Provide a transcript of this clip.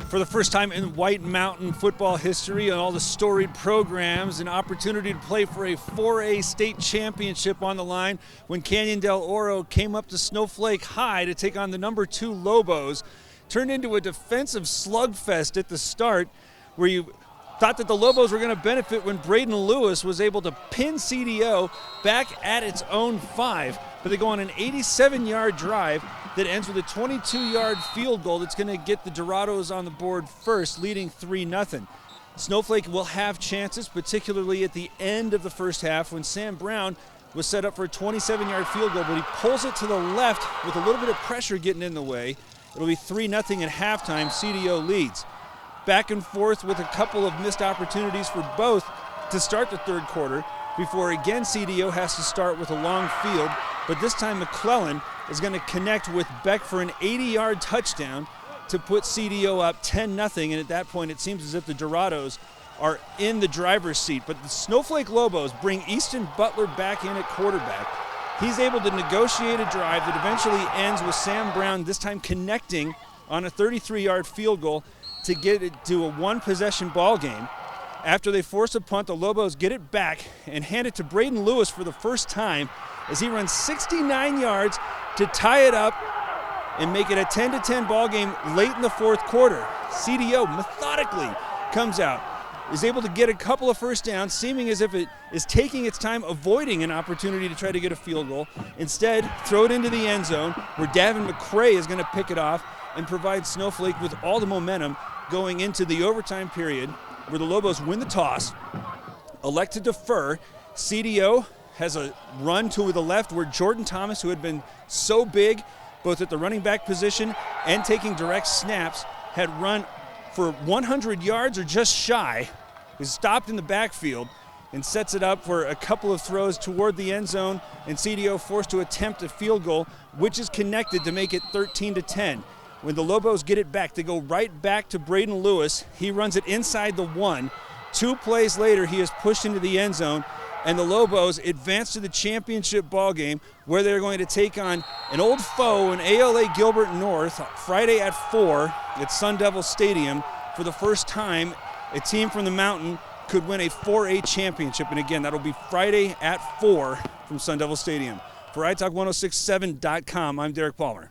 For the first time in White Mountain football history and all the storied programs, an opportunity to play for a 4A state championship on the line when Canyon del Oro came up to Snowflake High to take on the number 2 Lobos. Turned into a defensive slugfest at the start where you thought that the Lobos were going to benefit when Braden Lewis was able to pin CDO back at its own 5. But they go on an 87-yard drive that ends with a 22-yard field goal that's going to get the Dorados on the board first, leading 3-0. Snowflake will have chances, particularly at the end of the first half when Sam Brown was set up for a 27-yard field goal, but he pulls it to the left with a little bit of pressure getting in the way. It'll be 3-0 at halftime. CDO leads. Back and forth with a couple of missed opportunities for both to start the third quarter before again CDO has to start with a long field, but this time McClellan is going to connect with Beck for an 80-yard touchdown to put CDO up 10-0, and at that point it seems as if the Dorados are in the driver's seat. But the Snowflake Lobos bring Easton Butler back in at quarterback. He's able to negotiate a drive that eventually ends with Sam Brown this time connecting on a 33-yard field goal to get it to a one-possession ball game. After they force a punt, the Lobos get it back and hand it to Braden Lewis for the first time as he runs 69 yards to tie it up and make it a 10-10 ball game late in the fourth quarter. CDO methodically comes out, is able to get a couple of first downs, seeming as if it is taking its time, avoiding an opportunity to try to get a field goal. Instead, throw it into the end zone where Davin McCray is going to pick it off and provide Snowflake with all the momentum going into the overtime period where the Lobos win the toss, elect to defer. CDO has a run to the left where Jordan Thomas, who had been so big both at the running back position and taking direct snaps, had run for 100 yards or just shy, is stopped in the backfield and sets it up for a couple of throws toward the end zone, and CDO forced to attempt a field goal, which is connected to make it 13-10. When the Lobos get it back, they go right back to Braden Lewis. He runs it inside the 1. 2 plays later, he is pushed into the end zone, and the Lobos advance to the championship ball game where they're going to take on an old foe in ALA Gilbert North Friday at 4 at Sun Devil Stadium. For the first time, a team from the mountain could win a 4A championship, and again, that'll be Friday at 4 from Sun Devil Stadium. For iTalk1067.com, I'm Derek Palmer.